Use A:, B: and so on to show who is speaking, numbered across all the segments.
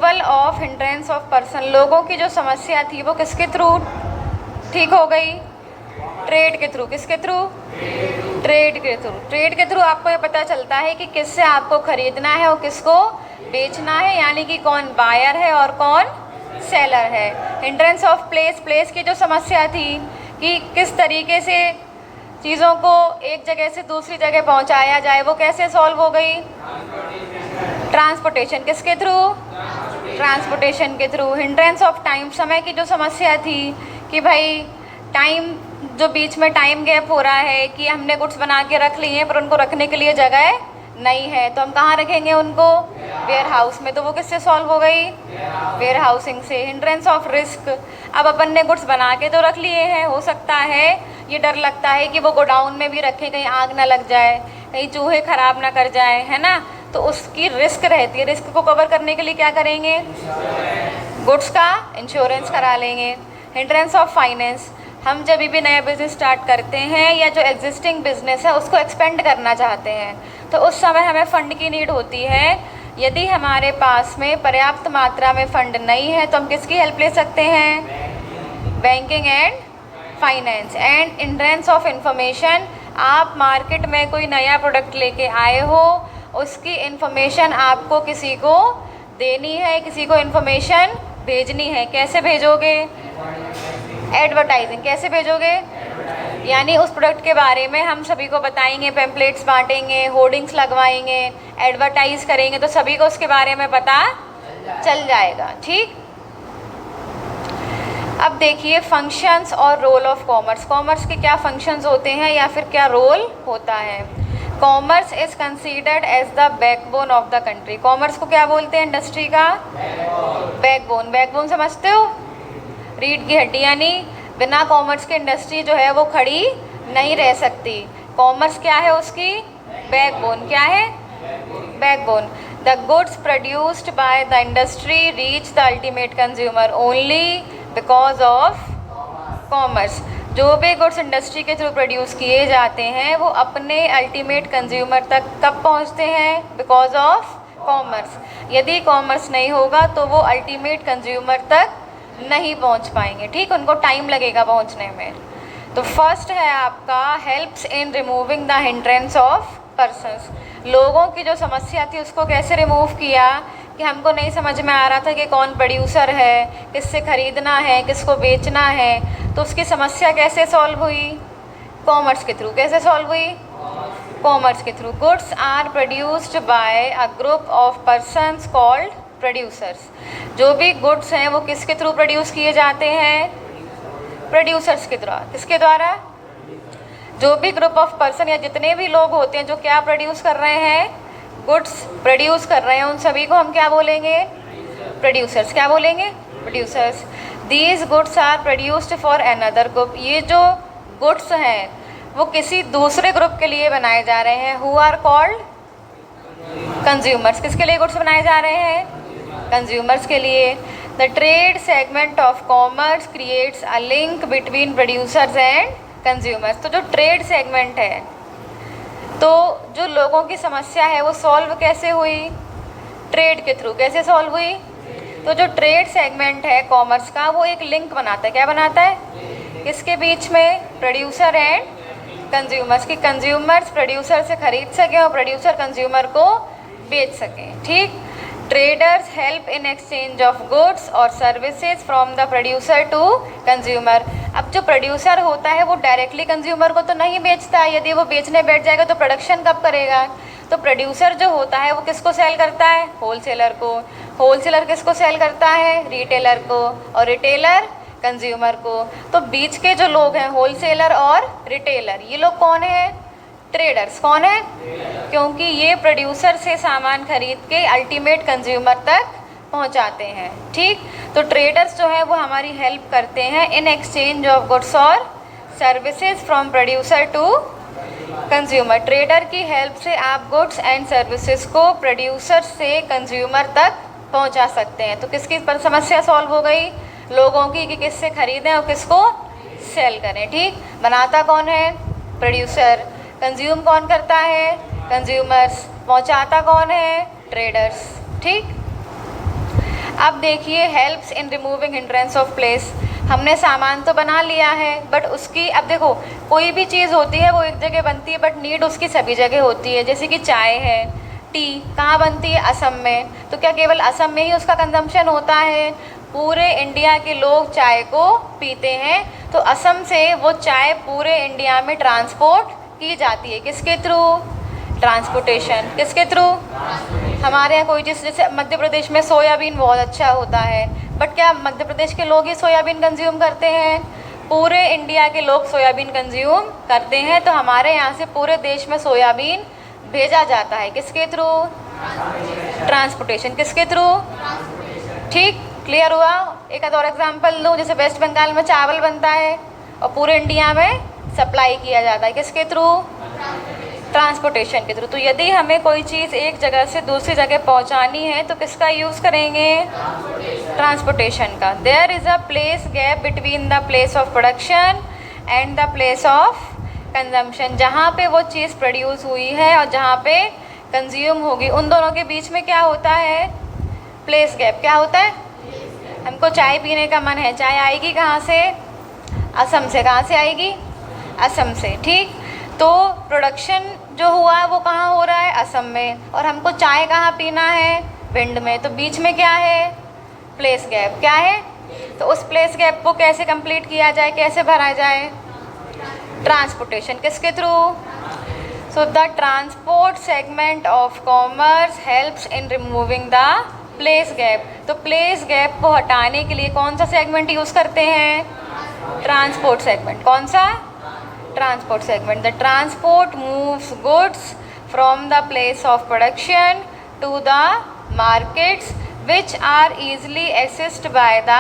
A: Removal of hindrance of person, लोगों की जो समस्या थी वो किसके थ्रू ठीक हो गई? ट्रेड के थ्रू। किसके थ्रू? ट्रेड के थ्रू। ट्रेड के थ्रू आपको ये पता चलता है कि किससे आपको खरीदना है और किसको बेचना है, यानी कि कौन बायर है और कौन सेलर है। हिंड्रेंस ऑफ प्लेस, प्लेस की जो समस्या थी कि किस तरीके से चीज़ों को एक जगह से दूसरी जगह पहुंचाया जाए, वो कैसे सॉल्व हो गई? ट्रांसपोर्टेशन। किसके थ्रू? ट्रांसपोर्टेशन के थ्रू। हिंड्रेंस ऑफ टाइम, समय की जो समस्या थी कि भाई टाइम, जो बीच में टाइम गैप हो रहा है कि हमने गुड्स बना के रख लिए हैं पर उनको रखने के लिए जगह नहीं है, तो हम कहाँ रखेंगे उनको? वेयर हाउस में। तो वो किससे सॉल्व हो गई? वेयर हाउसिंग से। हिंड्रेंस ऑफ रिस्क, अब अपन ने गुड्स बना के तो रख लिए हैं, हो सकता है ये डर लगता है कि वो गोडाउन में भी रखें, कहीं आग ना लग जाए, कहीं चूहे खराब ना कर जाए, है ना, तो उसकी रिस्क रहती है। रिस्क को कवर करने के लिए क्या करेंगे? गुड्स का इंश्योरेंस करा लेंगे। हिंड्रेंस ऑफ फाइनेंस, हम जब भी नया बिजनेस स्टार्ट करते हैं या जो एग्जिस्टिंग बिजनेस है उसको एक्सपेंड करना चाहते हैं तो उस समय हमें फ़ंड की नीड होती है। यदि हमारे पास में पर्याप्त मात्रा में फ़ंड नहीं है तो हम किसकी हेल्प ले सकते हैं? Banking and finance. And hindrance of information, आप मार्केट में कोई नया प्रोडक्ट लेके आए हो, उसकी इन्फॉर्मेशन आपको किसी को देनी है, किसी को इन्फॉर्मेशन भेजनी है। कैसे भेजोगे? एडवर्टाइजिंग। कैसे भेजोगे? यानी उस प्रोडक्ट के बारे में हम सभी को बताएंगे, पैम्पलेट्स बांटेंगे, होर्डिंग्स लगवाएंगे, एडवर्टाइज करेंगे तो सभी को उसके बारे में पता चल जाएगा। ठीक, अब देखिए फंक्शंस और रोल ऑफ कॉमर्स। कॉमर्स के क्या फंक्शंस होते हैं या फिर क्या रोल होता है? Commerce is considered as the backbone of the country. Commerce को क्या बोलते हैं? इंडस्ट्री का बैकबोन। बैकबोन समझते हो? रीढ़ की हड्डी, यानी बिना कॉमर्स के इंडस्ट्री जो है वो खड़ी नहीं रह सकती। कॉमर्स क्या है? उसकी बैकबोन। क्या है? Backbone. The goods produced by the industry reach the ultimate consumer only because of commerce. जो भी गुड्स इंडस्ट्री के थ्रू प्रोड्यूस किए जाते हैं वो अपने अल्टीमेट कंज्यूमर तक कब पहुंचते हैं? Because of commerce. यदि कॉमर्स नहीं होगा तो वो अल्टीमेट कंज्यूमर तक नहीं पहुंच पाएंगे। ठीक, उनको टाइम लगेगा पहुंचने में। तो फर्स्ट है आपका helps in removing the hindrance of persons. लोगों की जो समस्या थी उसको कैसे रिमूव किया कि हमको नहीं समझ में आ रहा था कि कौन प्रोड्यूसर है, किससे ख़रीदना है, किसको बेचना है, तो उसकी समस्या कैसे सॉल्व हुई? कॉमर्स के थ्रू। कैसे सॉल्व हुई? कॉमर्स के through. Goods are produced by a group of persons called producers. जो भी गुड्स हैं वो किसके थ्रू प्रोड्यूस किए जाते हैं? प्रोड्यूसर्स के द्वारा। किसके द्वारा? जो भी ग्रुप ऑफ पर्सन या जितने भी लोग होते हैं जो क्या प्रोड्यूस कर रहे हैं? गुड्स प्रोड्यूस कर रहे हैं, उन सभी को हम क्या बोलेंगे? प्रोड्यूसर्स। क्या बोलेंगे? Producers. These goods are produced for another group. ये जो गुड्स हैं वो किसी दूसरे ग्रुप के लिए बनाए जा रहे हैं। Who are called? कंज्यूमर्स। किसके लिए गुड्स बनाए जा रहे हैं? कंज्यूमर्स के लिए। The trade segment of commerce creates a link between producers and consumers. तो जो ट्रेड सेगमेंट है, तो जो लोगों की समस्या है वो सॉल्व कैसे हुई? ट्रेड के थ्रू। कैसे सॉल्व हुई? तो जो ट्रेड सेगमेंट है कॉमर्स का वो एक लिंक बनाता है। क्या बनाता है? किसके बीच में? Producer and consumers. की कंज्यूमर्स प्रोड्यूसर से खरीद सकें और प्रोड्यूसर कंज्यूमर को बेच सकें। ठीक, traders help in exchange of goods और services from the producer to consumer. अब जो प्रोड्यूसर होता है वो डायरेक्टली कंज्यूमर को तो नहीं बेचता है, यदि वो बेचने बैठ जाएगा तो प्रोडक्शन कब करेगा? तो प्रोड्यूसर जो होता है वो किसको सेल करता है? होलसेलर को। होलसेलर किसको सेल करता है? रिटेलर को। और रिटेलर कंज्यूमर को। तो बीच के जो लोग हैं होलसेलर और रिटेलर, ये लोग कौन है? ट्रेडर्स। कौन है? क्योंकि ये प्रोड्यूसर से सामान खरीद के अल्टीमेट कंज्यूमर तक पहुंचाते हैं। ठीक, तो ट्रेडर्स जो है वो हमारी हेल्प करते हैं इन एक्सचेंज ऑफ गुड्स और services from producer to consumer. Trader की हेल्प से आप गुड्स एंड सर्विसेज को प्रोड्यूसर से कंज्यूमर तक पहुंचा सकते हैं। तो किसकी समस्या सॉल्व हो गई? लोगों की, कि किससे खरीदें और किसको सेल करें। ठीक, बनाता कौन है? प्रोड्यूसर। कंज्यूम कौन करता है? कंज्यूमर्स। पहुंचाता कौन है? ट्रेडर्स। ठीक, अब देखिए helps in removing hindrance of place. हमने सामान तो बना लिया है बट उसकी, अब देखो कोई भी चीज़ होती है वो एक जगह बनती है बट नीड उसकी सभी जगह होती है। जैसे कि चाय है, टी कहाँ बनती है? असम में। तो क्या केवल असम में ही उसका कंजम्पशन होता है? पूरे इंडिया के लोग चाय को पीते हैं। तो असम से वो चाय पूरे इंडिया में ट्रांसपोर्ट की जाती है। किसके थ्रू? ट्रांसपोर्टेशन। किसके थ्रू? हमारे यहाँ कोई चीज़, जैसे मध्य प्रदेश में सोयाबीन बहुत अच्छा होता है बट क्या मध्य प्रदेश के लोग ही सोयाबीन कंज्यूम करते हैं? पूरे इंडिया के लोग सोयाबीन कंज्यूम करते हैं। तो हमारे यहाँ से पूरे देश में सोयाबीन भेजा जाता है। किसके थ्रू? ट्रांसपोर्टेशन। किसके थ्रू? ठीक, क्लियर हुआ? एक और एग्जांपल लूँ, जैसे वेस्ट बंगाल में चावल बनता है और पूरे इंडिया में सप्लाई किया जाता है। किसके थ्रू? ट्रांसपोर्टेशन के थ्रू। तो यदि हमें कोई चीज़ एक जगह से दूसरी जगह पहुंचानी है तो किसका यूज़ करेंगे? ट्रांसपोर्टेशन का। There is a place gap between the place of production and the place of consumption. जहाँ पे वो चीज़ प्रोड्यूस हुई है और जहाँ पे कंज्यूम होगी, उन दोनों के बीच में क्या होता है? Place gap. क्या होता है? हमको चाय पीने का मन है, चाय आएगी कहाँ से? असम से। कहाँ से आएगी? असम से। ठीक, तो प्रोडक्शन जो हुआ है वो कहाँ हो रहा है? असम में। और हमको चाय कहाँ पीना है? भिंड में। तो बीच में क्या है? Place gap. क्या है? तो उस प्लेस गैप को कैसे कंप्लीट किया जाए, कैसे भरा जाए? ट्रांसपोर्टेशन। किसके through? So the transport segment of commerce helps in removing the place gap. तो प्लेस गैप को हटाने के लिए कौन सा सेगमेंट यूज़ करते हैं? Transport segment. कौन सा? Transport segment. The transport moves goods from the place of production to the markets which are easily accessed by the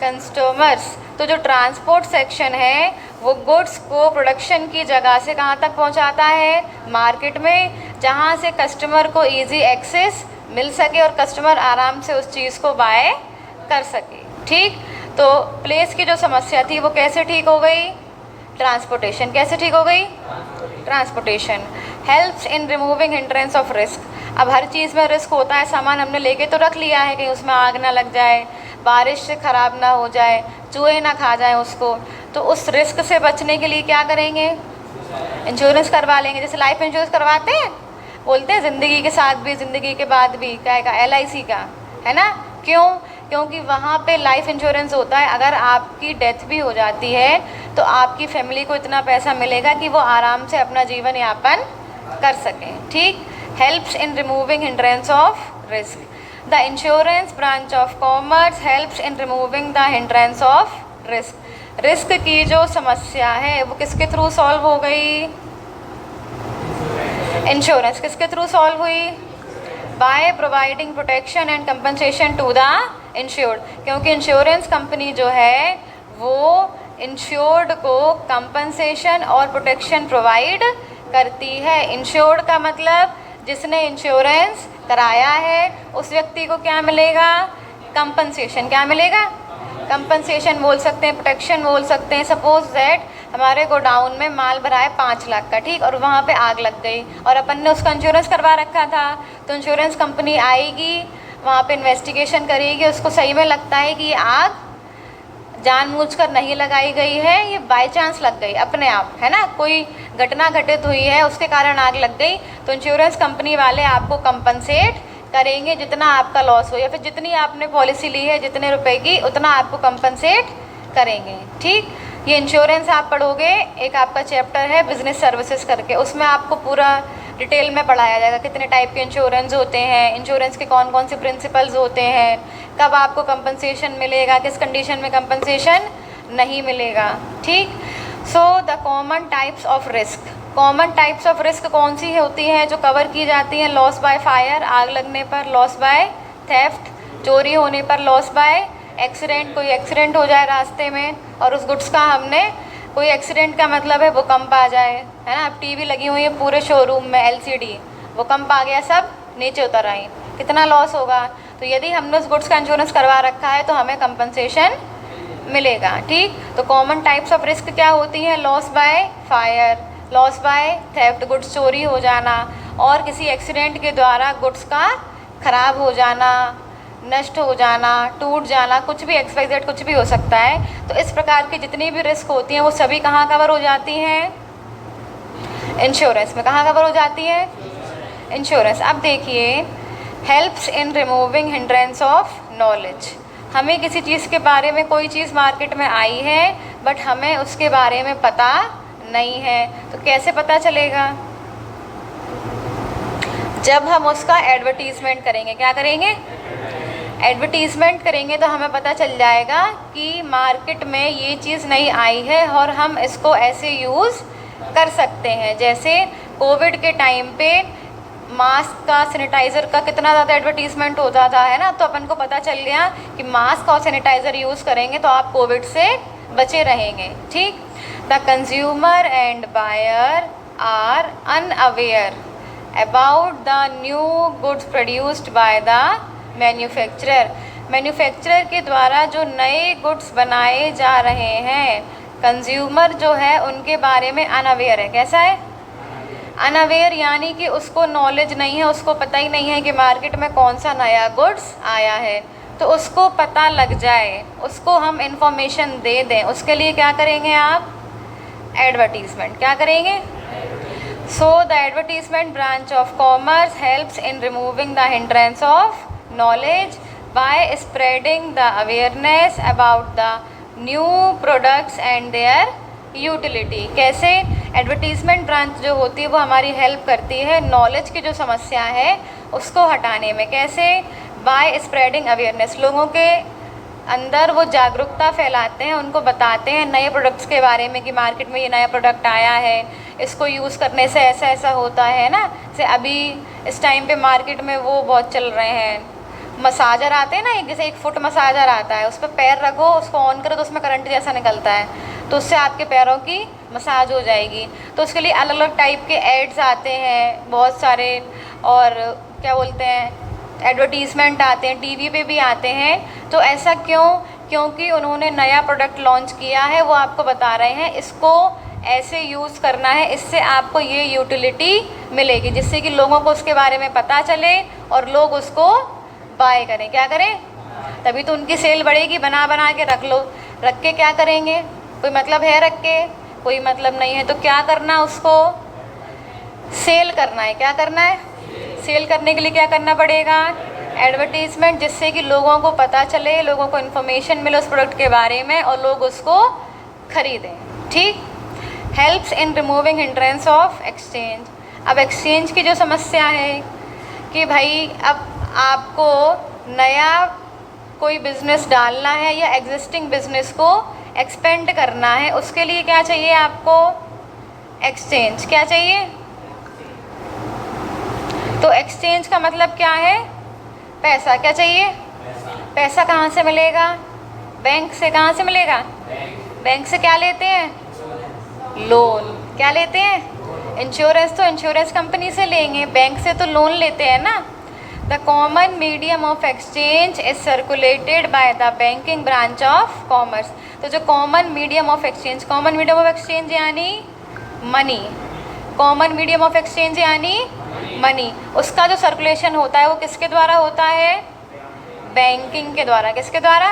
A: consumers. तो जो ट्रांसपोर्ट सेक्शन है वो गुड्स को प्रोडक्शन की जगह से कहाँ तक पहुँचाता है? मार्केट में, जहाँ से कस्टमर को ईजी एक्सेस मिल सके और कस्टमर आराम से उस चीज़ को बाय कर सके। ठीक, तो प्लेस की जो समस्या थी वो कैसे ठीक हो गई? ट्रांसपोर्टेशन। कैसे ठीक हो गई? Transportation. Helps in removing hindrance of risk. अब हर चीज़ में रिस्क होता है। सामान हमने लेके तो रख लिया है, कहीं उसमें आग ना लग जाए, बारिश से ख़राब ना हो जाए, चूहे ना खा जाए उसको। तो उस रिस्क से बचने के लिए क्या करेंगे? इंश्योरेंस करवा लेंगे। जैसे लाइफ इंश्योरेंस करवाते हैं, बोलते हैं ज़िंदगी के साथ भी ज़िंदगी के बाद भी, क्या का? LIC का, है ना? क्यों? क्योंकि वहाँ पे लाइफ इंश्योरेंस होता है। अगर आपकी डेथ भी हो जाती है तो आपकी फैमिली को इतना पैसा मिलेगा कि वो आराम से अपना जीवन यापन कर सकें। ठीक, helps in removing hindrance of risk. The insurance branch of commerce helps in removing the hindrance of risk. Risk की जो समस्या है वो किसके थ्रू सॉल्व हो गई? इंश्योरेंस। किसके थ्रू सॉल्व हुई? By providing protection and compensation to the insured. क्योंकि इंश्योरेंस कंपनी जो है वो इंश्योर्ड को कंपनसेशन और प्रोटेक्शन प्रोवाइड करती है। इंश्योर्ड का मतलब जिसने इंश्योरेंस कराया है उस व्यक्ति को क्या मिलेगा? कंपनसेशन। क्या मिलेगा? कंपनसेशन बोल सकते हैं, प्रोटेक्शन बोल सकते हैं। सपोज दैट हमारे गोडाउन में माल भरा है 5 लाख का, ठीक, और वहाँ पे आग लग गई और अपन ने उसका इंश्योरेंस करवा रखा था। तो इंश्योरेंस कंपनी आएगी, वहाँ पे इन्वेस्टिगेशन करेगी, उसको सही में लगता है कि ये आग जानबूझकर नहीं लगाई गई है, ये बाय चांस लग गई अपने आप, है ना, कोई घटना घटित हुई है उसके कारण आग लग गई, तो इंश्योरेंस कंपनी वाले आपको कंपनसेट करेंगे जितना आपका लॉस हो, या फिर जितनी आपने पॉलिसी ली है जितने रुपए की उतना आपको कंपनसेट करेंगे। ठीक, ये इंश्योरेंस आप पढ़ोगे, एक आपका चैप्टर है बिजनेस सर्विसेज करके, उसमें आपको पूरा डिटेल में पढ़ाया जाएगा कितने टाइप के इंश्योरेंस होते हैं, इंश्योरेंस के कौन कौन से प्रिंसिपल्स होते हैं, कब आपको कंपनसेशन मिलेगा, किस कंडीशन में कंपनसेशन नहीं मिलेगा। ठीक, so the common types of risk. Common types of risk कौन सी होती हैं जो कवर की जाती हैं? लॉस बाय फायर, आग लगने पर, लॉस बाय थेफ्ट, चोरी होने पर, लॉस बाय एक्सीडेंट, कोई एक्सीडेंट हो जाए रास्ते में और उस गुड्स का हमने, कोई एक्सीडेंट का मतलब है भूकंप आ जाए, है ना, अब टीवी लगी हुई है पूरे शोरूम में LCD, भूकंप आ गया सब नीचे उतर आई, कितना लॉस होगा। तो यदि हमने उस गुड्स का इंश्योरेंस करवा रखा है तो हमें कंपनसेशन मिलेगा। ठीक, तो कॉमन टाइप्स ऑफ रिस्क क्या होती हैं? Loss by fire, loss by theft, goods चोरी हो जाना और किसी एक्सीडेंट के द्वारा गुड्स का ख़राब हो जाना, नष्ट हो जाना, टूट जाना, कुछ भी XYZ कुछ भी हो सकता है। तो इस प्रकार की जितनी भी रिस्क होती हैं वो सभी कहाँ कवर हो जाती हैं? इंश्योरेंस में। कहाँ कवर हो जाती है? इंश्योरेंस। अब देखिए, helps in removing hindrance of knowledge. हमें किसी चीज़ के बारे में, कोई चीज़ मार्केट में आई है बट हमें उसके बारे में पता नहीं है, तो कैसे पता चलेगा? जब हम उसका एडवर्टीज़मेंट करेंगे। क्या करेंगे? एडवर्टीज़मेंट करेंगे तो हमें पता चल जाएगा कि मार्केट में ये चीज़ नई आई है और हम इसको ऐसे यूज़ कर सकते हैं। जैसे कोविड के टाइम पे मास्क का, सैनिटाइज़र का कितना ज़्यादा एडवर्टीज़मेंट होता था, है ना। तो अपन को पता चल गया कि मास्क और सैनिटाइज़र यूज़ करेंगे तो आप कोविड से बचे रहेंगे। ठीक। The consumer and buyer are unaware about the new goods produced by the manufacturer. Manufacturer के द्वारा जो नए गुड्स बनाए जा रहे हैं, कंज्यूमर जो है उनके बारे में अनअवेयर है। कैसा है? अनअवेयर, यानी कि उसको नॉलेज नहीं है, उसको पता ही नहीं है कि मार्केट में कौन सा नया गुड्स आया है। तो उसको पता लग जाए, उसको हम इंफॉर्मेशन दे दें, उसके लिए क्या करेंगे आप? एडवर्टीज़मेंट। क्या करेंगे? So the advertisement branch of commerce helps in removing the hindrance of knowledge by spreading the awareness about the new products and their utility. कैसे? एडवर्टीज़मेंट ब्रांच जो होती है वो हमारी हेल्प करती है नॉलेज की जो समस्या है उसको हटाने में। कैसे? By spreading awareness. लोगों के अंदर वो जागरूकता फैलाते हैं, उनको बताते हैं नए प्रोडक्ट्स के बारे में कि मार्केट में ये नया प्रोडक्ट आया है, इसको यूज़ करने से ऐसा ऐसा होता है ना। जैसे अभी इस टाइम पे मार्केट में वो बहुत चल रहे हैं, मसाजर आते हैं ना, एक जैसे 1 फुट मसाजर आता है, उस पर पैर रखो, उसको ऑन करो तो उसमें करंट जैसा निकलता है, तो उससे आपके पैरों की मसाज हो जाएगी। तो उसके लिए अलग अलग टाइप के एड्स आते हैं बहुत सारे, और क्या बोलते हैं, एडवर्टीज़मेंट आते हैं, टीवी पे भी आते हैं। तो ऐसा क्यों? क्योंकि उन्होंने नया प्रोडक्ट लॉन्च किया है, वो आपको बता रहे हैं इसको ऐसे यूज़ करना है, इससे आपको ये यूटिलिटी मिलेगी, जिससे कि लोगों को उसके बारे में पता चले और लोग उसको बाय करें। क्या करें? तभी तो उनकी सेल बढ़ेगी। बना बना के रख लो, रख के क्या करेंगे? कोई मतलब है रख के? कोई मतलब नहीं है। तो क्या करना, उसको सेल करना है। क्या करना है? सेल करने के लिए क्या करना पड़ेगा? एडवर्टीज़मेंट, जिससे कि लोगों को पता चले, लोगों को इन्फॉर्मेशन मिले उस प्रोडक्ट के बारे में और लोग उसको खरीदें। ठीक। Helps in removing hindrance of exchange. अब एक्सचेंज की जो समस्या है कि भाई अब आपको नया कोई बिज़नेस डालना है या एग्जिस्टिंग बिज़नेस को एक्सपेंड करना है, उसके लिए क्या चाहिए आपको? एक्सचेंज। क्या चाहिए? तो एक्सचेंज का मतलब क्या है? पैसा। क्या चाहिए? पैसा कहाँ से मिलेगा? बैंक से। कहाँ से मिलेगा? बैंक से क्या लेते हैं? लोन। क्या लेते हैं? इंश्योरेंस। तो इंश्योरेंस कंपनी से लेंगे, बैंक से तो लोन लेते हैं ना। The common medium of exchange is circulated by the banking branch of commerce. तो जो common medium of exchange, common medium of exchange यानी money, common medium of exchange यानी मनी, उसका जो सर्कुलेशन होता है वो किसके द्वारा होता है? बैंकिंग के द्वारा। किसके द्वारा?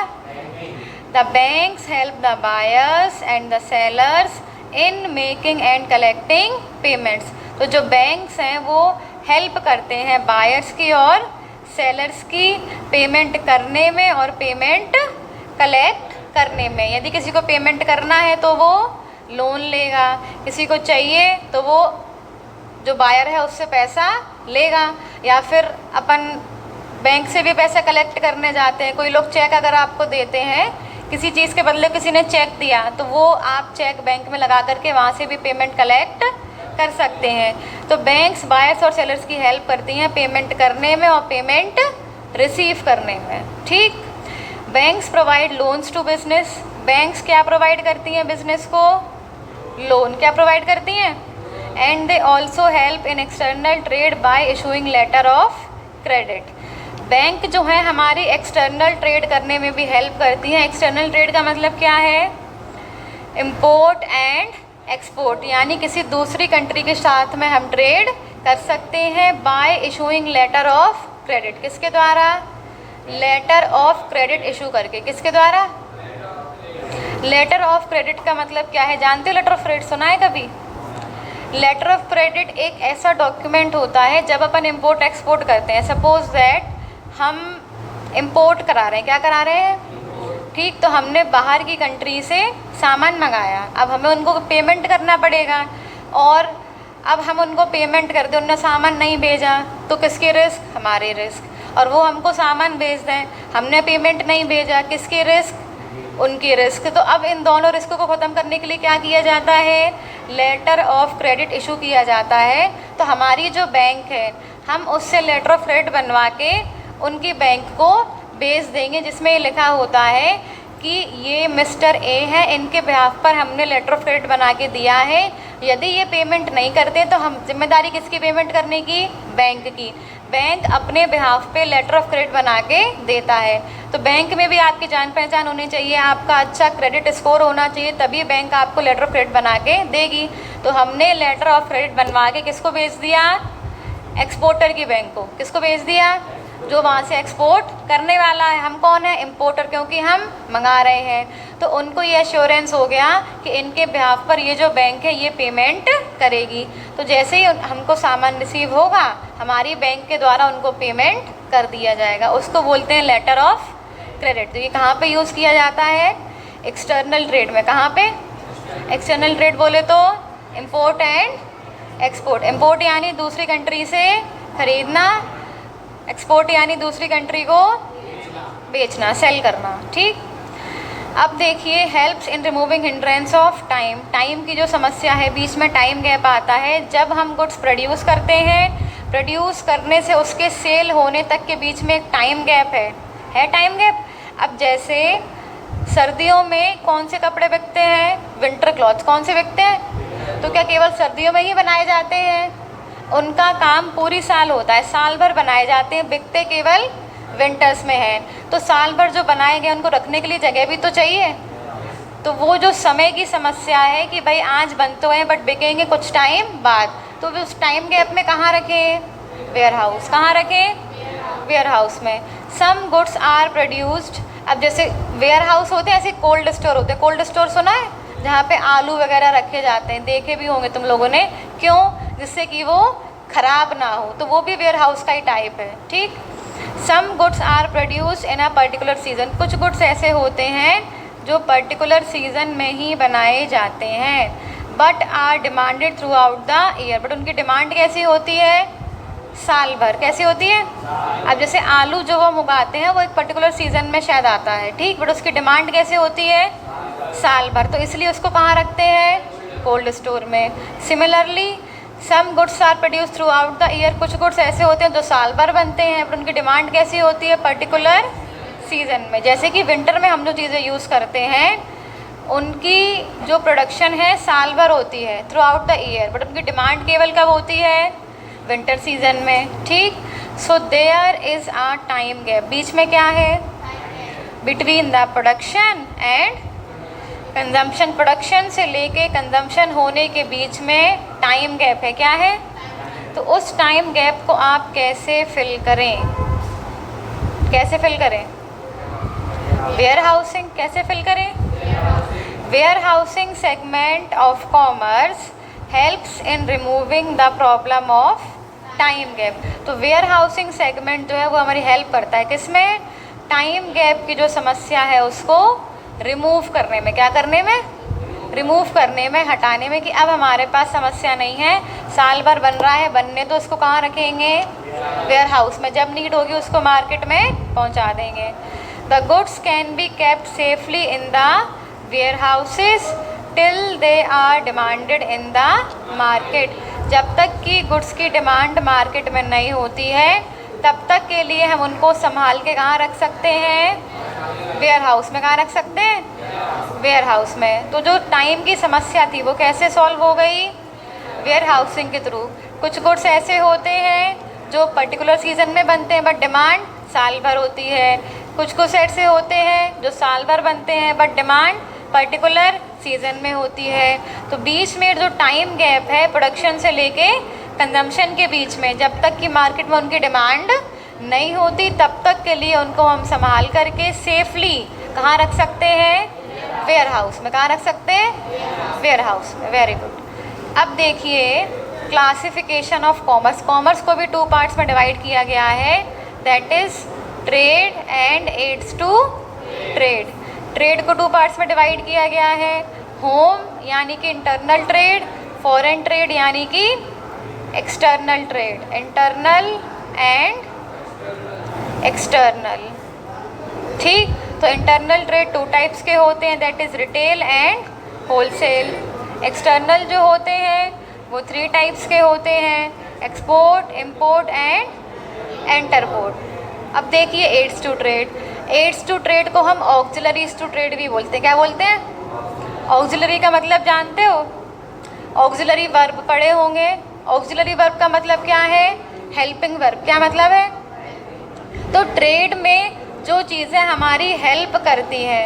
A: The banks help the buyers and the sellers in making and collecting payments. तो जो बैंक्स हैं वो हेल्प करते हैं बायर्स की और सेलर्स की पेमेंट करने में और पेमेंट कलेक्ट करने में। यदि किसी को पेमेंट करना है तो वो लोन लेगा, किसी को चाहिए तो वो जो बायर है उससे पैसा लेगा, या फिर अपन बैंक से भी पैसा कलेक्ट करने जाते हैं। कोई लोग चेक अगर आपको देते हैं किसी चीज़ के बदले, किसी ने चेक दिया तो वो आप चेक बैंक में लगा करके वहाँ से भी पेमेंट कलेक्ट कर सकते हैं। तो बैंक्स बायर्स और सेलर्स की हेल्प करती हैं पेमेंट करने में और पेमेंट रिसीव करने में। ठीक। Banks provide loans to business. Banks क्या प्रोवाइड करती हैं बिजनेस को? लोन। क्या प्रोवाइड करती हैं? And they also help in external trade by issuing letter of credit. Bank जो है हमारी एक्सटर्नल ट्रेड करने में भी हेल्प करती हैं। एक्सटर्नल ट्रेड का मतलब क्या है? इम्पोर्ट एंड एक्सपोर्ट, यानी किसी दूसरी कंट्री के साथ में हम ट्रेड कर सकते हैं by issuing letter of credit. किसके द्वारा? लेटर ऑफ क्रेडिट इशू करके। किसके द्वारा? लेटर ऑफ क्रेडिट का मतलब क्या है जानते हो? लेटर ऑफ क्रेडिट सुना है कभी? लेटर ऑफ क्रेडिट एक ऐसा डॉक्यूमेंट होता है जब अपन इम्पोर्ट एक्सपोर्ट करते हैं। सपोज दैट हम इम्पोर्ट करा रहे हैं, क्या करा रहे हैं? ठीक, तो हमने बाहर की कंट्री से सामान मंगाया, अब हमें उनको पेमेंट करना पड़ेगा, और अब हम उनको पेमेंट कर दें, उनने सामान नहीं भेजा, तो किसकी रिस्क? हमारी रिस्क। और वो हमको सामान भेज दें, हमने पेमेंट नहीं भेजा, किसकी रिस्क? उनकी रिस्क। तो अब इन दोनों रिस्क को ख़त्म करने के लिए क्या किया जाता है? लेटर ऑफ क्रेडिट इशू किया जाता है। तो हमारी जो बैंक है, हम उससे लेटर ऑफ क्रेडिट बनवा के उनकी बैंक को भेज देंगे, जिसमें ये लिखा होता है कि ये मिस्टर ए है, इनके बिहाफ पर हमने लेटर ऑफ क्रेडिट बना के दिया है। यदि ये पेमेंट नहीं करते तो हम जिम्मेदारी किसकी पेमेंट करने की? बैंक की। बैंक अपने बिहाफ पे लेटर ऑफ क्रेडिट बना के देता है। तो बैंक में भी आपकी जान पहचान होनी चाहिए, आपका अच्छा क्रेडिट स्कोर होना चाहिए, तभी बैंक आपको लेटर ऑफ क्रेडिट बना के देगी। तो हमने लेटर ऑफ क्रेडिट बनवा के किसको भेज दिया? एक्सपोर्टर की बैंक को। किसको भेज दिया? जो वहाँ से एक्सपोर्ट करने वाला है। हम कौन है? इम्पोर्टर, क्योंकि हम मंगा रहे हैं। तो उनको ये एश्योरेंस हो गया कि इनके बिहाफ पर ये जो बैंक है ये पेमेंट करेगी। तो जैसे ही हमको सामान रिसीव होगा, हमारी बैंक के द्वारा उनको पेमेंट कर दिया जाएगा। उसको बोलते हैं लेटर ऑफ क्रेडिट। तो ये कहाँ पे यूज़ किया जाता है? एक्सटर्नल ट्रेड में। कहाँ पे? एक्सटर्नल ट्रेड बोले तो इम्पोर्ट एंड एक्सपोर्ट। इम्पोर्ट यानी दूसरी कंट्री से खरीदना, एक्सपोर्ट यानी दूसरी कंट्री को बेचना, सेल करना। ठीक, अब देखिए, helps in removing hindrance of time. Time की जो समस्या है, बीच में टाइम गैप आता है। जब हम गुड्स प्रोड्यूस करते हैं, प्रोड्यूस करने से उसके सेल होने तक के बीच में एक टाइम गैप है टाइम गैप। अब जैसे सर्दियों में कौन से कपड़े बिकते हैं? Winter clothes. कौन से बिकते हैं? तो क्या केवल सर्दियों में ही बनाए जाते हैं? उनका काम पूरी साल होता है, साल भर बनाए जाते हैं, बिकते केवल विंटर्स में है। तो साल भर जो बनाए गए उनको रखने के लिए जगह भी तो चाहिए। तो वो जो समय की समस्या है कि भाई आज बन तो हैं बट बिकेंगे कुछ टाइम बाद, तो उस टाइम गैप में कहाँ रखें? Warehouse. कहाँ रखें? वेयर हाउस में। Some goods are produced. अब जैसे वेयर हाउस होते हैं, ऐसे कोल्ड स्टोर होते हैं। कोल्ड स्टोर सुना है? जहाँ पे आलू वगैरह रखे जाते हैं, देखे भी होंगे तुम लोगों ने। क्यों? जिससे कि वो ख़राब ना हो। तो वो भी वेयर हाउस का ही टाइप है। ठीक, some goods are produced in a particular season. कुछ गुड्स ऐसे होते हैं जो पर्टिकुलर सीज़न में ही बनाए जाते हैं, but are demanded throughout the year. But उनकी डिमांड कैसी होती है? साल भर। कैसी होती है? अब जैसे आलू जो हम उगाते हैं वो एक पर्टिकुलर सीज़न में शायद आता है, ठीक, बट उसकी डिमांड कैसे होती है? साल भर। तो इसलिए उसको कहाँ रखते हैं? कोल्ड स्टोर में। Similarly some goods are produce throughout the year. कुछ गुड्स ऐसे होते हैं जो साल भर बनते हैं, पर उनकी डिमांड कैसी होती है? पर्टिकुलर सीज़न में। जैसे कि विंटर में हम जो चीज़ें यूज़ करते हैं उनकी जो प्रोडक्शन है साल भर होती है, throughout the year, but उनकी डिमांड केवल कब होती है? विंटर सीजन में। ठीक, so there is a time gap. बीच में क्या है? Between the production and consumption. Production से लेके कंजम्पशन होने के बीच में टाइम गैप है। क्या है? तो उस टाइम गैप को आप कैसे फिल करें? कैसे फिल करें? Warehousing. कैसे फिल करें? Warehousing segment of commerce helps in removing the problem of time gap. तो वेयर हाउसिंग सेगमेंट जो है वो हमारी हेल्प करता है किसमें? टाइम गैप की जो समस्या है उसको रिमूव करने में। क्या करने में? रिमूव करने में, हटाने में, कि अब हमारे पास समस्या नहीं है, साल भर बन रहा है, बनने तो उसको कहाँ रखेंगे? वेयर हाउस में। जब नीड होगी उसको मार्केट में पहुँचा देंगे। The goods can be kept safely in the warehouses till they are demanded in the market. जब तक कि गुड्स की डिमांड मार्केट में नहीं होती है तब तक के लिए हम उनको संभाल के कहाँ रख सकते हैं? वेयर हाउस में। कहाँ रख सकते हैं? वेयर हाउस में। तो जो टाइम की समस्या थी वो कैसे सॉल्व हो गई? वेयर हाउसिंग के थ्रू। कुछ गुड्स ऐसे होते हैं जो पर्टिकुलर सीजन में बनते हैं बट डिमांड साल भर होती है। कुछ ऐसे होते हैं जो साल भर बनते हैं बट डिमांड पर्टिकुलर सीज़न में होती है। तो बीच में जो टाइम गैप है प्रोडक्शन से लेके कंजम्पशन के बीच में, जब तक कि मार्केट में उनकी डिमांड नहीं होती तब तक के लिए उनको हम संभाल करके सेफली कहाँ रख सकते हैं? वेयर हाउस में। कहाँ रख सकते हैं? वेयर हाउस में। Very good. अब देखिए क्लासिफिकेशन ऑफ कॉमर्स। कॉमर्स को भी 2 पार्ट्स में डिवाइड किया गया है, that is trade and aids to trade. Trade को 2 पार्ट्स में डिवाइड किया गया है, होम यानी कि इंटरनल ट्रेड, फॉरेन ट्रेड यानी कि external trade. Internal and external, ठीक। तो इंटरनल ट्रेड 2 टाइप्स के होते हैं, that is retail and wholesale. External जो होते हैं वो 3 टाइप्स के होते हैं, एक्सपोर्ट, इंपोर्ट एंड एंटरपोर्ट। अब देखिए aids to trade. Aids to trade को हम ऑक्सिलरीज टू ट्रेड भी बोलते हैं। क्या बोलते हैं? ऑक्सिलरी का मतलब जानते हो? ऑक्सिलरी वर्ब पढ़े होंगे। ऑक्सिलरी वर्ब का मतलब क्या है? Helping verb. क्या मतलब है? तो ट्रेड में जो चीज़ें हमारी हेल्प करती हैं,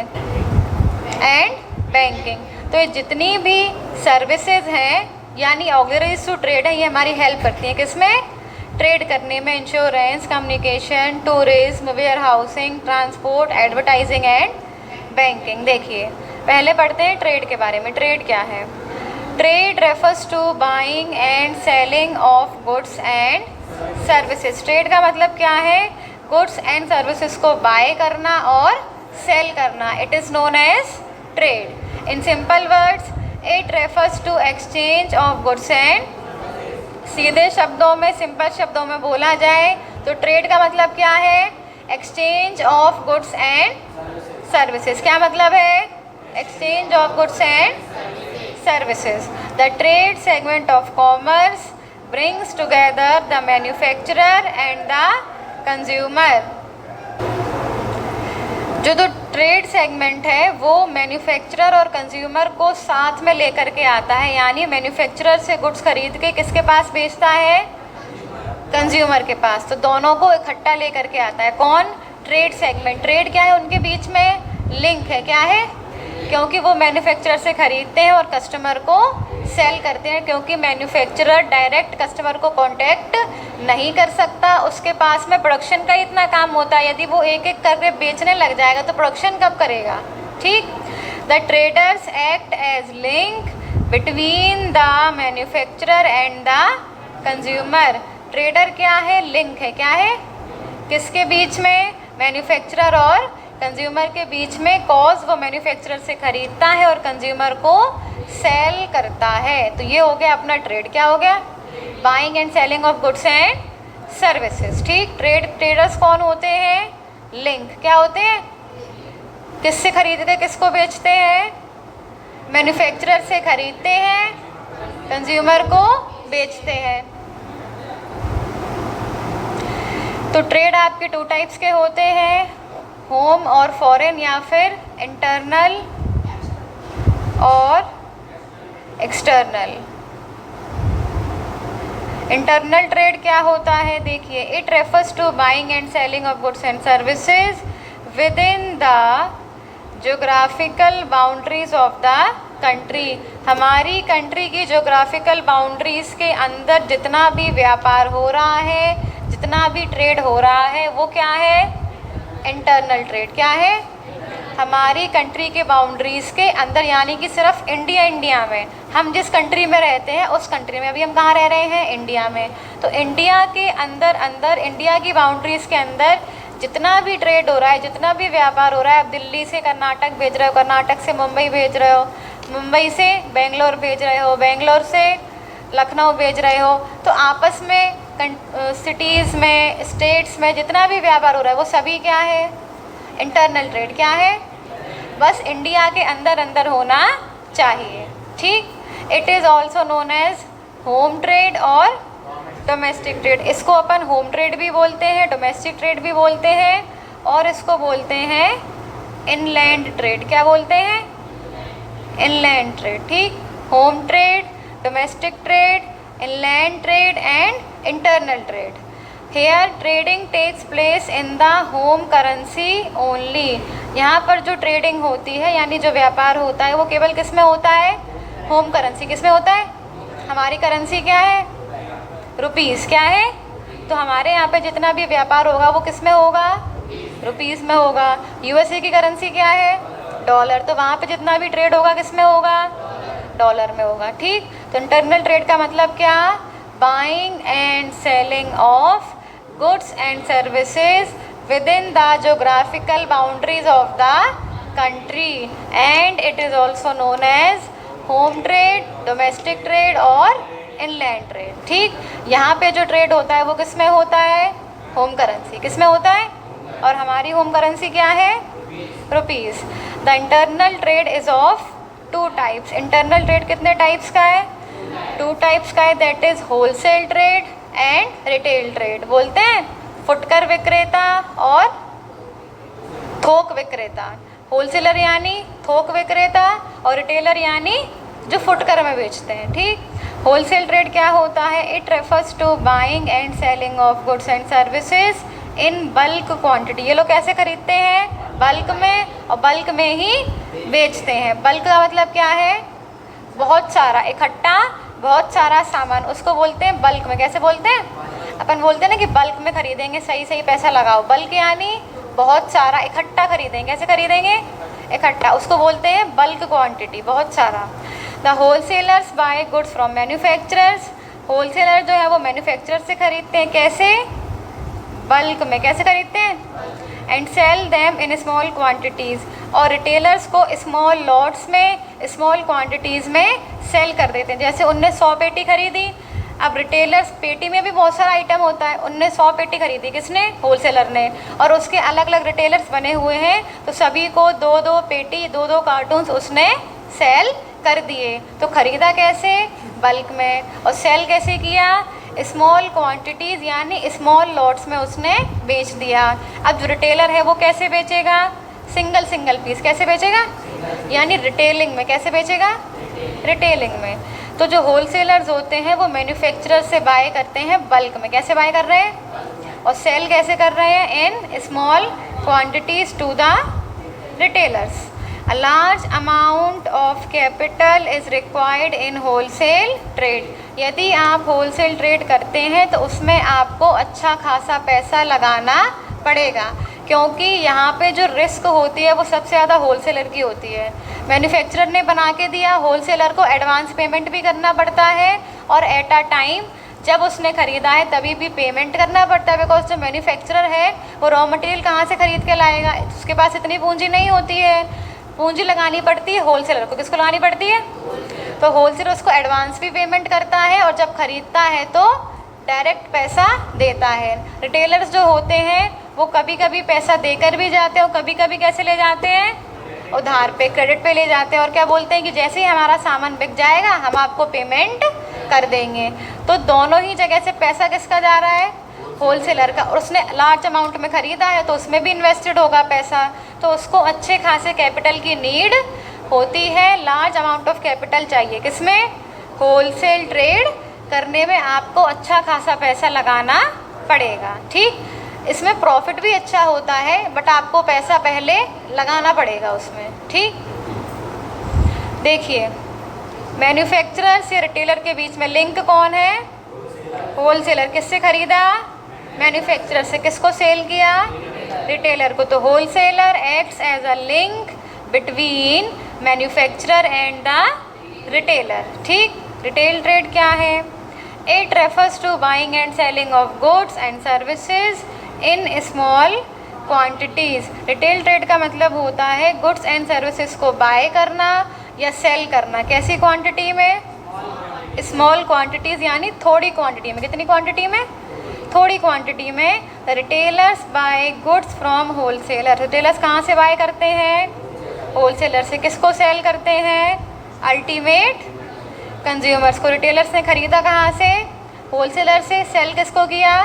A: एंड बैंकिंग। तो ये जितनी भी सर्विसेज हैं यानी ऑक्सिलरीज टू ट्रेड है, ये हमारी हेल्प करती हैं किसमें? ट्रेड करने में। Insurance, communication, tourism, warehousing, transport, advertising and banking. देखिए पहले पढ़ते हैं ट्रेड के बारे में। ट्रेड क्या है? Trade refers to buying and selling of goods and services. Trade का मतलब क्या है? गुड्स एंड सर्विसेज को बाय करना और सेल करना। It is known as trade. In simple words it refers to exchange of goods and. सीधे शब्दों में, सिंपल शब्दों में बोला जाए तो ट्रेड का मतलब क्या है? Exchange of goods and services. क्या मतलब है? Exchange of goods and services. The trade segment of commerce brings together the manufacturer and the consumer. जो तो ट्रेड सेगमेंट है वो मैन्युफैक्चरर और कंज्यूमर को साथ में लेकर के आता है, यानी मैन्युफैक्चरर से गुड्स खरीद के किसके पास बेचता है? कंज्यूमर के पास। तो दोनों को इकट्ठा लेकर के आता है कौन? Trade segment. ट्रेड क्या है? उनके बीच में लिंक है। क्या है? क्योंकि वो मैन्युफैक्चरर से खरीदते हैं और कस्टमर को सेल करते हैं, क्योंकि मैन्युफैक्चरर डायरेक्ट कस्टमर को कांटेक्ट नहीं कर सकता, उसके पास में प्रोडक्शन का इतना काम होता है। यदि वो एक एक करके बेचने लग जाएगा तो प्रोडक्शन कब करेगा? ठीक। The traders act as link between the manufacturer and the consumer. Trader क्या है? लिंक है। क्या है? किसके बीच में? मैन्युफैक्चरर और कंज्यूमर के बीच में, कॉज वो मैन्युफैक्चरर से खरीदता है और कंज्यूमर को सेल करता है। तो ये हो गया अपना ट्रेड। क्या हो गया? Buying and selling of goods and services. ठीक। ट्रेडर्स कौन होते हैं? लिंक। क्या होते हैं? किससे खरीदते किसको बेचते हैं? मैन्युफैक्चरर से खरीदते हैं, कंज्यूमर को बेचते हैं। तो ट्रेड आपके 2 टाइप्स के होते हैं, होम और फॉरेन, या फिर इंटरनल और एक्सटर्नल। इंटरनल ट्रेड क्या होता है? देखिए it refers to buying and selling of goods and services within the geographical boundaries of the country. हमारी कंट्री की जोग्राफिकल बाउंड्रीज के अंदर जितना भी व्यापार हो रहा है, जितना भी ट्रेड हो रहा है, वो क्या है? Internal trade. क्या है? हमारी कंट्री के बाउंड्रीज़ के अंदर, यानी कि सिर्फ इंडिया में, हम जिस कंट्री में रहते हैं उस कंट्री में, अभी हम कहाँ रह रहे हैं? इंडिया में। तो इंडिया के अंदर इंडिया की बाउंड्रीज़ के अंदर जितना भी ट्रेड हो रहा है, जितना भी व्यापार हो रहा है, आप दिल्ली से कर्नाटक भेज रहे हो, कर्नाटक से मुंबई भेज रहे हो, मुंबई से बेंगलोर भेज रहे हो, बेंगलोर से लखनऊ भेज रहे हो, तो आपस में सिटीज़ में, स्टेट्स में जितना भी व्यापार हो रहा है वो सभी क्या है? Internal trade. क्या है? बस इंडिया के अंदर होना चाहिए। ठीक। It is also known age home trade और डोमेस्टिक ट्रेड। इसको अपन होम ट्रेड भी बोलते हैं, डोमेस्टिक ट्रेड भी बोलते हैं, और इसको बोलते हैं इनलैंड ट्रेड। क्या बोलते हैं? Inland trade. ठीक। Home trade, domestic trade, inland trade and internal trade. Here trading takes place in the home currency only. यहाँ पर जो ट्रेडिंग होती है, यानी जो व्यापार होता है, वो केवल किस में होता है? Home currency. किस में होता है? हमारी करेंसी क्या है? रुपीज़। क्या है? तो हमारे यहाँ पे जितना भी व्यापार होगा वो किस में होगा, रुपीज़ में होगा। यूएसए की करेंसी क्या है, डॉलर, तो वहाँ पे जितना भी ट्रेड होगा किस में होगा, डॉलर में होगा। ठीक, तो इंटरनल ट्रेड का मतलब क्या, buying and selling of goods and services within the geographical boundaries of the country and it is also known age home trade, domestic trade और इनलैंड ट्रेड। ठीक, यहाँ पे जो ट्रेड होता है वो किस में होता है, होम करेंसी, किस में होता है, और हमारी होम करेंसी क्या है, rupees. The internal trade is of 2 types. Internal trade कितने टाइप्स का है, 2 टाइप्स का है, that is wholesale trade and retail trade. बोलते हैं फुटकर विक्रेता और थोक विक्रेता। होलसेलर यानी थोक विक्रेता और रिटेलर यानी जो फुटकर में बेचते हैं। ठीक, होलसेल ट्रेड क्या होता है, it refers to buying and selling of goods and services in bulk quantity. ये लोग कैसे खरीदते हैं, बल्क में, और बल्क में ही बेचते हैं। बल्क का मतलब क्या है, बहुत सारा, इकट्ठा बहुत सारा सामान, उसको बोलते हैं बल्क में। कैसे बोलते हैं, अपन बोलते हैं ना कि बल्क में खरीदेंगे, सही सही पैसा लगाओ। बल्क यानी बहुत सारा, इकट्ठा खरीदेंगे। कैसे खरीदेंगे, इकट्ठा, उसको बोलते हैं बल्क क्वांटिटी, बहुत सारा। The wholesalers buy goods from manufacturers. Wholesaler जो है वो मैन्युफैक्चरर से खरीदते हैं, कैसे, बल्क में। कैसे खरीदते हैं, and sell them in small quantities, और रिटेलर्स को स्मॉल लॉट्स में, स्मॉल क्वांटिटीज़ में सेल कर देते हैं। जैसे उनने 100 पेटी खरीदी, अब रिटेलर्स, पेटी में भी बहुत सारा आइटम होता है, उनने 100 पेटी खरीदी, किसने, होलसेलर ने, और उसके अलग अलग रिटेलर्स बने हुए हैं, तो सभी को 2-2 पेटी, 2-2 कार्टून्स उसने सेल कर दिए। तो ख़रीदा कैसे, बल्क में, और सेल कैसे किया, स्मॉल क्वांटिटीज़ यानी स्मॉल लॉट्स में उसने बेच दिया। अब जो रिटेलर है वो कैसे बेचेगा, सिंगल सिंगल पीस। कैसे बेचेगा, यानी रिटेलिंग में। कैसे बेचेगा, रिटेलिंग में। तो जो होलसेलर्स होते हैं वो मैन्युफैक्चरर से बाय करते हैं बल्क में। कैसे बाय कर रहे हैं, और सेल कैसे कर रहे हैं, in small quantities to the retailers. A large amount of capital is required in wholesale trade. यदि आप होलसेल ट्रेड करते हैं तो उसमें आपको अच्छा खासा पैसा लगाना पड़ेगा, क्योंकि यहाँ पे जो रिस्क होती है वो सबसे ज़्यादा होलसेलर की होती है। मैन्युफैक्चरर ने बना के दिया, होलसेलर को एडवांस पेमेंट भी करना पड़ता है, और एट अ टाइम जब उसने ख़रीदा है तभी भी पेमेंट करना पड़ता है, बिकॉज जो मैन्युफैक्चरर है वो रॉ मटेरियल कहाँ से ख़रीद के लाएगा, उसके पास इतनी पूंजी नहीं होती है। पूंजी लगानी पड़ती है होलसेलर को। किसको लगानी पड़ती है, तो होलसेलर उसको एडवांस भी पेमेंट करता है, और जब ख़रीदता है तो डायरेक्ट पैसा देता है। रिटेलर्स जो होते हैं वो कभी कभी पैसा देकर भी जाते हैं, और कभी कभी कैसे ले जाते हैं, उधार पे, क्रेडिट पे ले जाते हैं, और क्या बोलते हैं कि जैसे ही हमारा सामान बिक जाएगा हम आपको पेमेंट कर देंगे। तो दोनों ही जगह से पैसा किसका जा रहा है, होलसेलर का, और उसने लार्ज अमाउंट में ख़रीदा है तो उसमें भी इन्वेस्टेड होगा पैसा, तो उसको अच्छे खासे कैपिटल की नीड होती है। लार्ज अमाउंट ऑफ कैपिटल चाहिए किसमें, होलसेल ट्रेड करने में आपको अच्छा खासा पैसा लगाना पड़ेगा। ठीक, इसमें प्रॉफिट भी अच्छा होता है, बट आपको पैसा पहले लगाना पड़ेगा उसमें। ठीक, देखिए मैन्युफैक्चरर से रिटेलर के बीच में लिंक कौन है, होलसेलर। किससे ख़रीदा, मैन्युफैक्चरर से। किसको सेल किया, रिटेलर को। तो wholesaler acts as a link between manufacturer and the retailer. ठीक, रिटेल ट्रेड क्या है, it refers to buying and selling of goods and services in small quantities. Retail trade का मतलब होता है गुड्स एंड सर्विसेज को बाय करना या सेल करना। कैसी क्वांटिटी में, स्मॉल क्वांटिटीज़ यानी थोड़ी क्वांटिटी में। कितनी क्वांटिटी में, थोड़ी क्वांटिटी में। The retailers buy goods from wholesaler. Retailers कहाँ से बाय करते हैं, होलसेलर से। किसको सेल करते हैं, अल्टीमेट कंज्यूमर्स को। रिटेलर्स ने ख़रीदा कहाँ से, होलसेलर से। सेल किसको किया,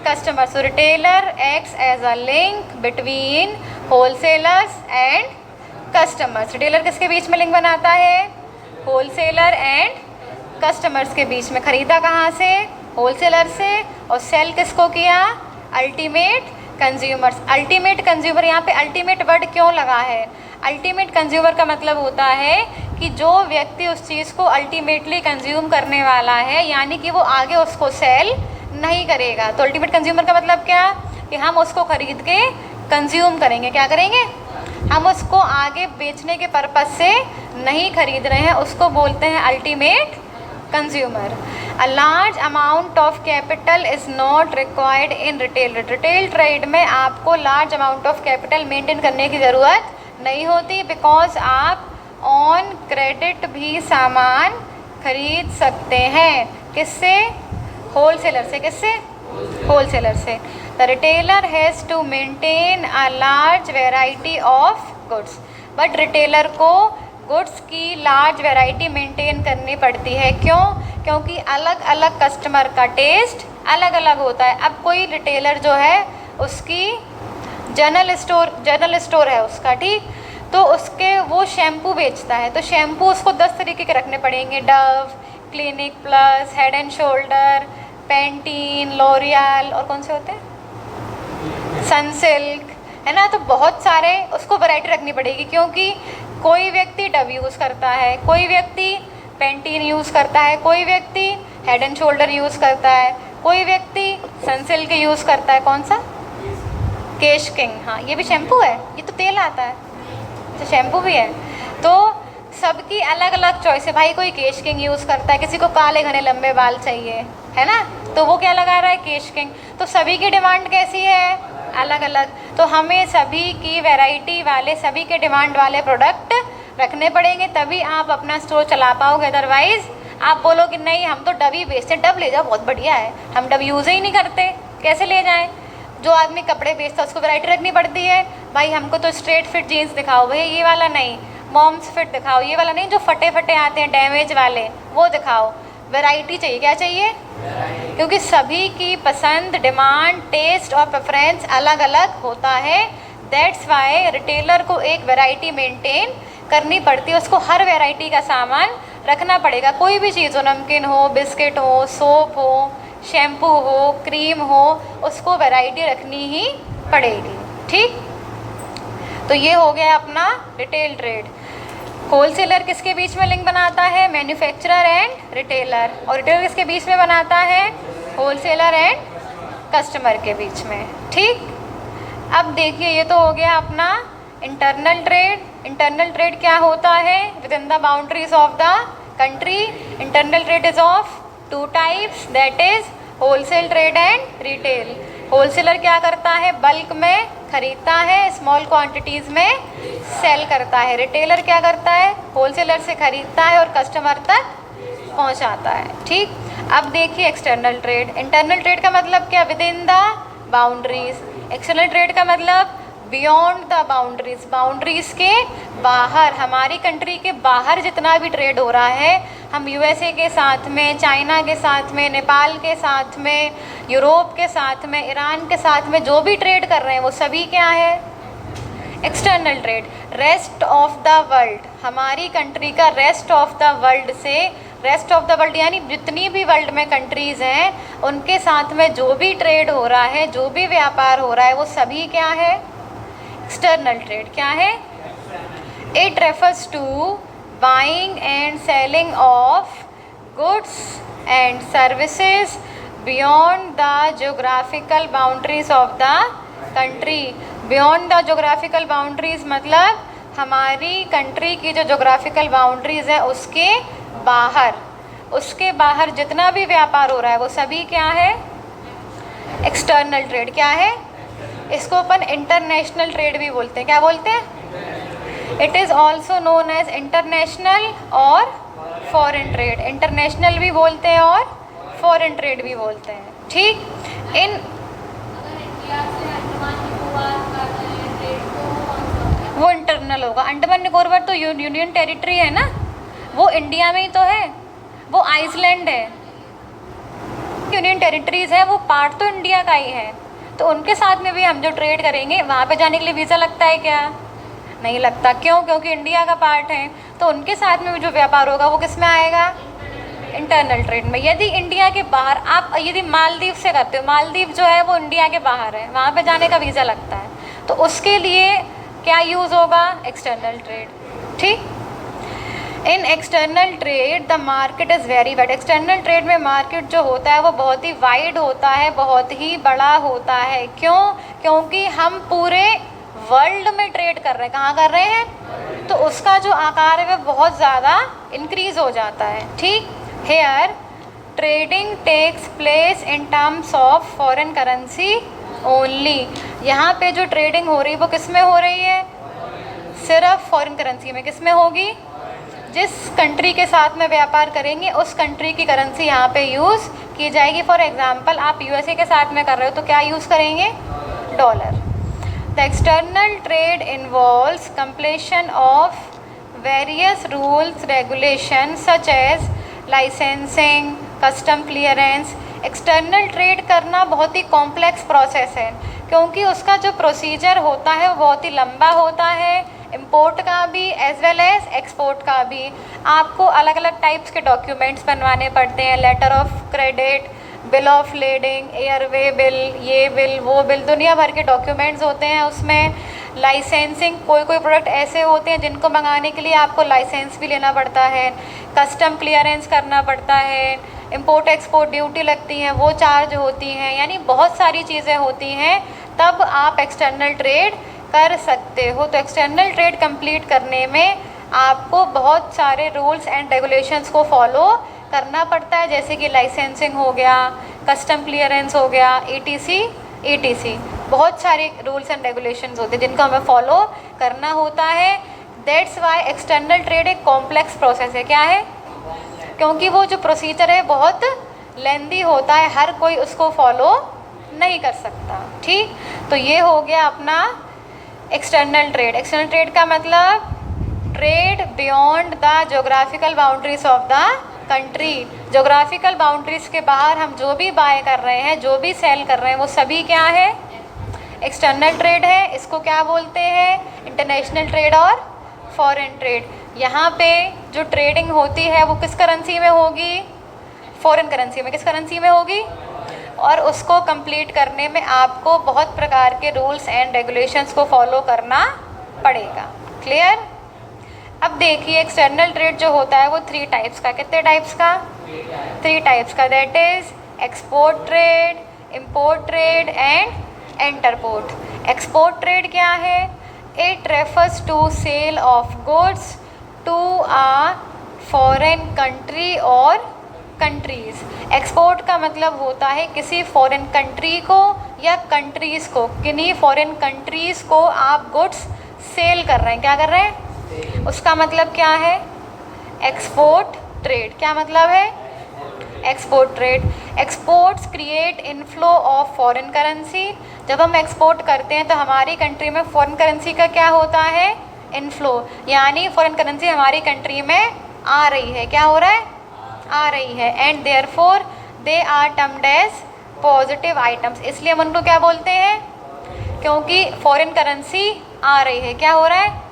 A: कस्टमर्स। तो retailer acts as a link between wholesalers and customers. Retailer किसके बीच में लिंक बनाता है, होलसेलर एंड कस्टमर्स के बीच में। ख़रीदा कहाँ से, होलसेलर से, और सेल किसको किया, अल्टीमेट कंज्यूमर्स। अल्टीमेट कंज्यूमर, यहाँ पे अल्टीमेट वर्ड क्यों लगा है, अल्टीमेट कंज्यूमर का मतलब होता है कि जो व्यक्ति उस चीज़ को अल्टीमेटली कंज्यूम करने वाला है, यानी कि वो आगे उसको सेल नहीं करेगा। तो अल्टीमेट कंज्यूमर का मतलब क्या, कि हम उसको खरीद के कंज्यूम करेंगे। क्या करेंगे, हम उसको आगे बेचने के पर्पस से नहीं खरीद रहे हैं, उसको बोलते हैं ultimate consumer. A large amount of capital is not required in retail. Retail trade में आपको large amount of capital maintain करने की ज़रूरत नहीं होती, बिकॉज आप ऑन क्रेडिट भी सामान खरीद सकते हैं। किससे, होलसेलर से। किससे, होलसेलर से। The retailer has to maintain a large variety of goods. But retailer को गुड्स की लार्ज वैरायटी मेंटेन करनी पड़ती है। क्यों, क्योंकि अलग अलग कस्टमर का टेस्ट अलग अलग होता है। अब कोई रिटेलर जो है उसकी जनरल स्टोर है उसका, ठीक, तो उसके वो शैम्पू बेचता है, तो शैम्पू उसको 10 तरीके के रखने पड़ेंगे, Dove, Clinic Plus, Head and Shoulder, Pantene, L'Oreal, और कौन से होते हैं, सनसिल्क, है ना। तो बहुत सारे उसको वैरायटी रखनी पड़ेगी, क्योंकि कोई व्यक्ति डव यूज़ करता है, कोई व्यक्ति पेंटीन यूज़ करता है, कोई व्यक्ति हेड एंड शोल्डर यूज़ करता है, कोई व्यक्ति सनसिल्क यूज़ करता है। कौन सा, केश किंग, हाँ ये भी शैम्पू है, ये तो तेल आता है, तो शैम्पू भी है। तो सबकी अलग अलग चॉइस है भाई, कोई केश किंग यूज़ करता है, किसी को काले घने लंबे बाल चाहिए, है ना, तो वो क्या लगा रहा है, केश किंग। तो सभी की डिमांड कैसी है, अलग अलग। तो हमें सभी की वैरायटी वाले, सभी के डिमांड वाले प्रोडक्ट रखने पड़ेंगे, तभी आप अपना स्टोर चला पाओगे। अदरवाइज़ आप बोलो कि नहीं हम तो डव ही बेचते हैं, डव ले जाओ बहुत बढ़िया है, हम डव यूज़ ही नहीं करते, कैसे ले जाएं। जो आदमी कपड़े बेचता है उसको वैरायटी रखनी पड़ती है, भाई हमको तो स्ट्रेट फिट जीन्स दिखाओ, भाई ये वाला नहीं, मॉम्स फिट दिखाओ, ये वाला नहीं जो फटे फटे आते हैं डैमेज वाले वो दिखाओ। वैरायटी चाहिए, क्या चाहिए, क्योंकि सभी की पसंद, डिमांड, टेस्ट और प्रेफरेंस अलग अलग होता है। दैट्स वाई रिटेलर को एक वैरायटी मेंटेन करनी पड़ती है, उसको हर वैरायटी का सामान रखना पड़ेगा। कोई भी चीज़ हो, नमकीन हो, बिस्किट हो, सोप हो, शैम्पू हो, क्रीम हो, उसको वैरायटी रखनी ही पड़ेगी, ठीक। तो ये हो गया अपना रिटेल ट्रेड। होलसेलर किसके बीच में लिंक बनाता है, मैन्युफैक्चरर एंड रिटेलर, और रिटेलर किसके बीच में बनाता है, होलसेलर एंड कस्टमर के बीच में, ठीक। अब देखिए ये तो हो गया अपना इंटरनल ट्रेड। इंटरनल ट्रेड क्या होता है, with in the boundaries of the country. Internal trade is of 2 types, that is wholesale trade and retail. Wholesaler क्या करता है, बल्क में खरीदता है, स्मॉल क्वांटिटीज़ में सेल करता है। रिटेलर क्या करता है, होलसेलर से खरीदता है और कस्टमर तक पहुंचाता है, ठीक। अब देखिए एक्सटर्नल ट्रेड। इंटरनल ट्रेड का मतलब क्या, with in the boundaries. External trade का मतलब बियॉन्ड द बाउंड्रीज, बाउंड्रीज के बाहर, हमारी कंट्री के बाहर जितना भी ट्रेड हो रहा है, हम यूएसए के साथ में, चाइना के साथ में, नेपाल के साथ में, यूरोप के साथ में, ईरान के साथ में जो भी ट्रेड कर रहे हैं वो सभी क्या है, external trade. Rest of the world, हमारी कंट्री का रेस्ट ऑफ द वर्ल्ड से, रेस्ट ऑफ द वर्ल्ड यानी जितनी भी वर्ल्ड में कंट्रीज़ हैं उनके साथ में जो भी ट्रेड हो रहा है, जो भी व्यापार हो रहा है, वो सभी क्या है, एक्सटर्नल ट्रेड। क्या है, it refers to buying and selling of goods and services beyond the geographical boundaries of the country. Beyond the geographical boundaries मतलब हमारी कंट्री की जो जोग्राफिकल बाउंड्रीज है उसके बाहर, उसके बाहर जितना भी व्यापार हो रहा है वो सभी क्या है, एक्सटर्नल ट्रेड। क्या है, इसको अपन इंटरनेशनल ट्रेड भी बोलते हैं। क्या बोलते हैं, it is also known as international और फॉरेन ट्रेड। इंटरनेशनल भी बोलते हैं और फॉरेन ट्रेड भी बोलते हैं, ठीक। इन वो इंटरनल होगा। अंडमान निकोबार तो यूनियन टेरिटरी है ना, वो इंडिया में ही तो है, वो आइसलैंड है, यूनियन टेरिटरीज है, वो पार्ट तो इंडिया का ही है। तो उनके साथ में भी हम जो ट्रेड करेंगे वहाँ पे जाने के लिए वीज़ा लगता है क्या, नहीं लगता। क्यों, क्योंकि इंडिया का पार्ट है। तो उनके साथ में भी जो व्यापार होगा वो किस में आएगा, इंटरनल ट्रेड में। यदि इंडिया के बाहर आप यदि मालदीव से करते हो, मालदीव जो है वो इंडिया के बाहर है, वहाँ पे जाने का वीज़ा लगता है, तो उसके लिए क्या यूज़ होगा, एक्सटर्नल ट्रेड, ठीक। इन external trade the market is very wide. External trade में मार्केट जो होता है वो बहुत ही वाइड होता है, बहुत ही बड़ा होता है। क्यों? क्योंकि हम पूरे वर्ल्ड में ट्रेड कर रहे हैं। कहाँ कर रहे हैं? तो उसका जो आकार है वह बहुत ज़्यादा इंक्रीज़ हो जाता है। ठीक, here trading takes place in terms of foreign currency only. यहाँ पे जो ट्रेडिंग हो रही है वो किस में हो रही है? सिर्फ फॉरेन करेंसी में। किस में होगी? जिस कंट्री के साथ में व्यापार करेंगे उस कंट्री की करेंसी यहाँ पे यूज़ की जाएगी। फॉर एग्जांपल आप यूएसए के साथ में कर रहे हो तो क्या यूज़ करेंगे? Dollar. The external trade involves completion of various rules regulation such as licensing, custom clearance. External trade करना बहुत ही कॉम्प्लेक्स प्रोसेस है क्योंकि उसका जो प्रोसीजर होता है वो बहुत ही लंबा होता है। इंपोर्ट का भी एज वेल एज एक्सपोर्ट का भी। आपको अलग अलग टाइप्स के डॉक्यूमेंट्स बनवाने पड़ते हैं, letter of credit, bill of lading, airway bill, ये बिल वो बिल, दुनिया भर के डॉक्यूमेंट्स होते हैं उसमें। लाइसेंसिंग, कोई कोई प्रोडक्ट ऐसे होते हैं जिनको मंगाने के लिए आपको लाइसेंस भी लेना पड़ता है। कस्टम क्लियरेंस करना पड़ता है, इंपोर्ट एक्सपोर्ट ड्यूटी लगती हैं, वो चार्ज होती हैं, यानी बहुत सारी चीज़ें होती हैं, तब आप एक्सटर्नल ट्रेड कर सकते हो। तो एक्सटर्नल ट्रेड कंप्लीट करने में आपको बहुत सारे रूल्स एंड रेगुलेशंस को फॉलो करना पड़ता है, जैसे कि लाइसेंसिंग हो गया, कस्टम क्लियरेंस हो गया, ETC बहुत सारे रूल्स एंड रेगुलेशंस होते हैं जिनको हमें फॉलो करना होता है। दैट्स वाई एक्सटर्नल ट्रेड एक कॉम्प्लेक्स प्रोसेस है। क्या है? क्योंकि वो जो प्रोसीजर है बहुत लेंदी होता है, हर कोई उसको फॉलो नहीं कर सकता। ठीक, तो ये हो गया अपना एक्सटर्नल ट्रेड। एक्सटर्नल ट्रेड का मतलब trade beyond the geographical boundaries of the country. Geographical boundaries के बाहर हम जो भी बाय कर रहे हैं, जो भी सेल कर रहे हैं, वो सभी क्या है? एक्सटर्नल ट्रेड है। इसको क्या बोलते हैं? इंटरनेशनल ट्रेड और फॉरेन ट्रेड। यहाँ पे जो ट्रेडिंग होती है वो किस करेंसी में होगी? फॉरेन करेंसी में। किस करेंसी में होगी? और उसको कंप्लीट करने में आपको बहुत प्रकार के रूल्स एंड रेगुलेशंस को फॉलो करना पड़ेगा। क्लियर? अब देखिए एक्सटर्नल ट्रेड जो होता है वो 3 टाइप्स का। कितने टाइप्स का? 3 टाइप्स का। That is export trade, import trade and entrepot. Export trade क्या है? It refers to sale of goods to a foreign country और कंट्रीज़। एक्सपोर्ट का मतलब होता है किसी फॉरेन कंट्री को या कंट्रीज़ को, किन्हीं फॉरेन कंट्रीज़ को आप गुड्स सेल कर रहे हैं। क्या कर रहे हैं? उसका मतलब क्या है? Export trade. क्या मतलब है? Export trade. Exports create inflow of foreign currency. जब हम एक्सपोर्ट करते हैं तो हमारी कंट्री में फॉरेन करेंसी का क्या होता है? इनफ्लो, यानी फॉरेन करेंसी हमारी कंट्री में आ रही है। क्या हो रहा है? आ रही है। And therefore they are termed as positive items. इसलिए हम उनको क्या बोलते हैं? क्योंकि फॉरेन करेंसी आ रही है। क्या हो रहा है?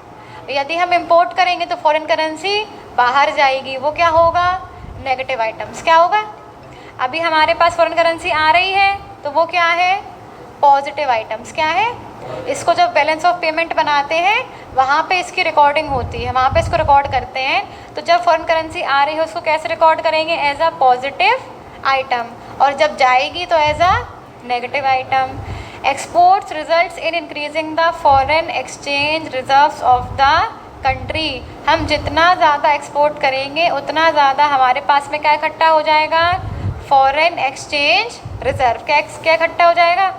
A: यदि हम इंपोर्ट करेंगे तो फॉरेन करेंसी बाहर जाएगी, वो क्या होगा? Negative items. क्या होगा? अभी हमारे पास फॉरेन करेंसी आ रही है तो वो क्या है? Positive items. क्या है? इसको जब बैलेंस ऑफ पेमेंट बनाते हैं वहाँ पे इसकी रिकॉर्डिंग होती है, वहाँ पे इसको रिकॉर्ड करते हैं। तो जब फॉरेन करेंसी आ रही है उसको कैसे रिकॉर्ड करेंगे? एज अ पॉजिटिव आइटम, और जब जाएगी तो as a negative item. Exports results in increasing the foreign exchange reserves of the country. हम जितना ज़्यादा एक्सपोर्ट करेंगे उतना ज़्यादा हमारे पास में क्या इकट्ठा हो जाएगा? Foreign exchange reserve. क्या इकट्ठा हो जाएगा?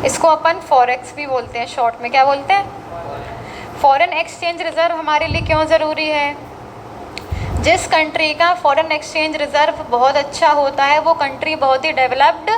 A: इसको अपन फॉरेक्स भी बोलते हैं शॉर्ट में। क्या बोलते हैं? फॉरेन एक्सचेंज रिजर्व हमारे लिए क्यों ज़रूरी है? जिस कंट्री का फॉरेन एक्सचेंज रिजर्व बहुत अच्छा होता है वो कंट्री बहुत ही डेवलप्ड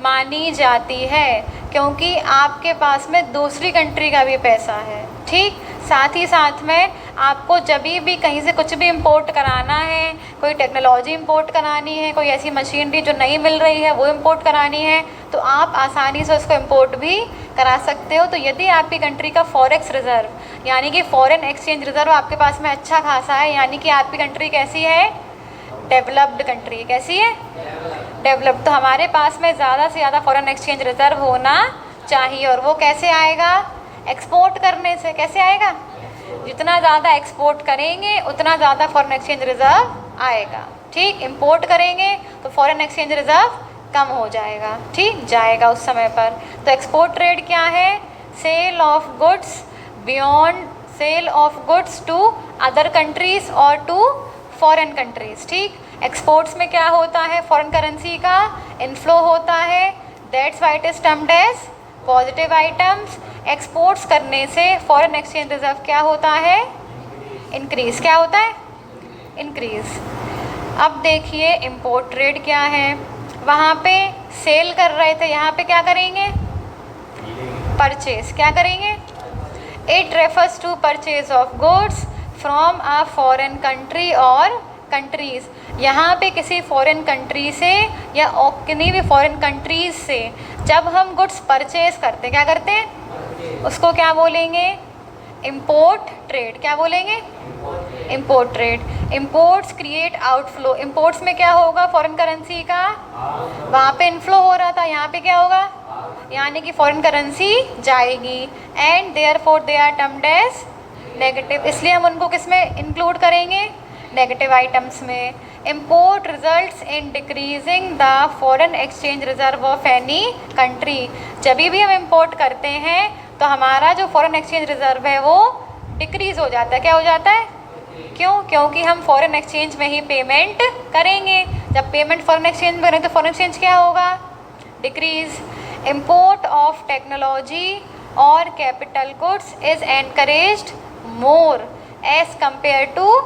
A: मानी जाती है, क्योंकि आपके पास में दूसरी कंट्री का भी पैसा है। ठीक, साथ ही साथ में आपको जब भी कहीं से कुछ भी इंपोर्ट कराना है, कोई टेक्नोलॉजी इंपोर्ट करानी है, कोई ऐसी मशीनरी जो नहीं मिल रही है वो इंपोर्ट करानी है, तो आप आसानी से उसको इंपोर्ट भी करा सकते हो। तो यदि आपकी कंट्री का फॉरेक्स रिज़र्व यानी कि फॉरेन एक्सचेंज रिज़र्व आपके पास में अच्छा खासा है, यानी कि आपकी कंट्री कैसी है? Developed country. कैसी है? डेवलप्ड। तो हमारे पास में ज़्यादा से ज़्यादा फॉरेन एक्सचेंज रिज़र्व होना चाहिए। और वो कैसे आएगा? एक्सपोर्ट करने से। कैसे आएगा? जितना ज़्यादा एक्सपोर्ट करेंगे उतना ज़्यादा फॉरेन एक्सचेंज रिजर्व आएगा, ठीक। इंपोर्ट करेंगे तो फॉरेन एक्सचेंज रिजर्व कम हो जाएगा, ठीक, जाएगा उस समय पर। तो एक्सपोर्ट ट्रेड क्या है? Sale of goods beyond, sale of goods to other countries और टू फॉरेन कंट्रीज, ठीक। एक्सपोर्ट्स में क्या होता है? फॉरेन करेंसी का इनफ्लो होता है, that's why it is termed as positive items. Exports करने से फॉरेन एक्सचेंज रिजर्व क्या होता है? इंक्रीज। क्या होता है? इंक्रीज। अब देखिए इंपोर्ट ट्रेड क्या है, वहाँ पे सेल कर रहे थे, यहाँ पे क्या करेंगे? परचेज। क्या करेंगे? It refers to purchase of goods from a foreign country और कंट्रीज़। यहाँ पे किसी फॉरेन कंट्री से या किन्हीं भी फॉरेन कंट्रीज़ से जब हम गुड्स परचेज करते, क्या करते हैं? उसको क्या बोलेंगे? Import trade. क्या बोलेंगे? Import trade. Imports create outflow. Imports में क्या होगा? फॉरेन करेंसी का वहाँ पे इनफ्लो हो रहा था, यहाँ पे क्या होगा? यानी कि फॉरेन करेंसी जाएगी, and therefore they are termed as negative. इसलिए हम उनको किस में इंक्लूड करेंगे? नेगेटिव आइटम्स में। Import results in decreasing the foreign exchange reserve of any country. जब भी हम इम्पोर्ट करते हैं तो हमारा जो फॉरेन एक्सचेंज रिजर्व है वो डिक्रीज़ हो जाता है। क्या हो जाता है? क्यों? क्योंकि हम फॉरेन एक्सचेंज में ही पेमेंट करेंगे। जब पेमेंट फॉरेन एक्सचेंज में करें तो फॉरेन एक्सचेंज क्या होगा? डिक्रीज़। इम्पोर्ट ऑफ टेक्नोलॉजी और capital goods is encouraged more as compare to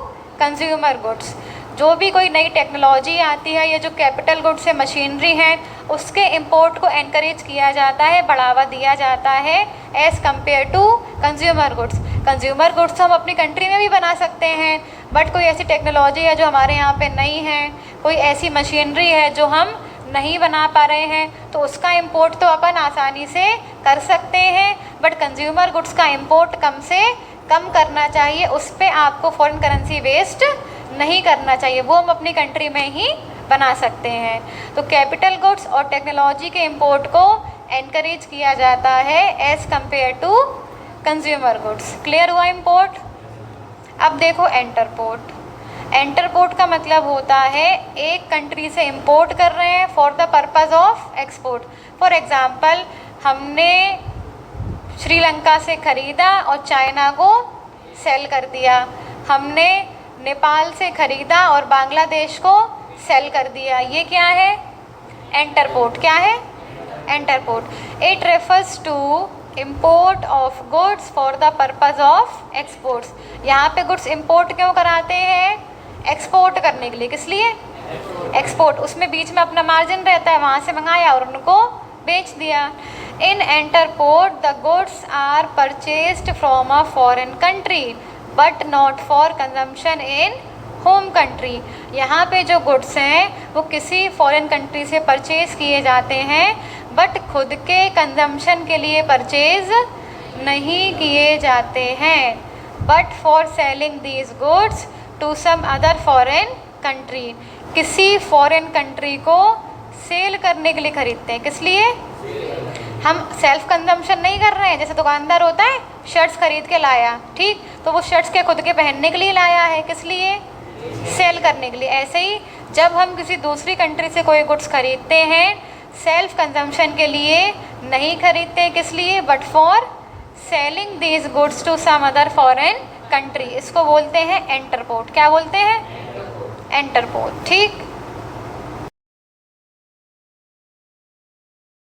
A: consumer goods. जो भी कोई नई टेक्नोलॉजी आती है या जो कैपिटल गुड्स है, मशीनरी हैं, उसके इंपोर्ट को एनकरेज किया जाता है, बढ़ावा दिया जाता है as compare to consumer goods. Consumer goods तो हम अपनी कंट्री में भी बना सकते हैं, बट कोई ऐसी टेक्नोलॉजी है जो हमारे यहाँ पे नहीं है, कोई ऐसी मशीनरी है जो हम नहीं बना पा रहे हैं, तो उसका इंपोर्ट तो अपन आसानी से कर सकते हैं, बट कंज्यूमर गुड्स का इंपोर्ट कम से कम करना चाहिए। उस पर आपको फॉरेन करेंसी वेस्ट नहीं करना चाहिए, वो हम अपनी कंट्री में ही बना सकते हैं। तो कैपिटल गुड्स और टेक्नोलॉजी के इंपोर्ट को एनकरेज किया जाता है as compare to consumer goods. Clear हुआ इंपोर्ट? अब देखो एंटरपोर्ट। एंटरपोर्ट का मतलब होता है एक कंट्री से इंपोर्ट कर रहे हैं for the purpose of export. For example, हमने श्रीलंका से ख़रीदा और चाइना को सेल कर दिया, हमने नेपाल से ख़रीदा और बांग्लादेश को सेल कर दिया। ये क्या है? एंटरपोर्ट। क्या है? Entrepot. It refers to import of goods for the purpose of exports. यहाँ पे गुड्स इंपोर्ट क्यों कराते हैं? एक्सपोर्ट करने के लिए। किस लिए? एक्सपोर्ट। उसमें बीच में अपना मार्जिन रहता है, वहाँ से मंगाया और उनको बेच दिया। In entrepot the goods are purchased from a foreign country but not for consumption in home country. यहाँ पे जो गुड्स हैं वो किसी फॉरेन कंट्री से परचेज़ किए जाते हैं, बट खुद के कंजम्पशन के लिए परचेज़ नहीं किए जाते हैं, but for selling these goods to some other foreign country. किसी फॉरेन कंट्री को सेल करने के लिए ख़रीदते हैं। किस लिए? हम सेल्फ कंजम्पशन नहीं कर रहे हैं। जैसे दुकानदार होता है, शर्ट्स खरीद के लाया, ठीक, तो वो शर्ट्स के खुद के पहनने के लिए लाया है। किस लिए? सेल करने के लिए। ऐसे ही जब हम किसी दूसरी कंट्री से कोई गुड्स खरीदते हैं, सेल्फ कंजम्पशन के लिए नहीं खरीदते। किस लिए? But for selling these goods to some other foreign country. इसको बोलते हैं एंटरपोर्ट। क्या बोलते हैं? एंटरपोर्ट, ठीक।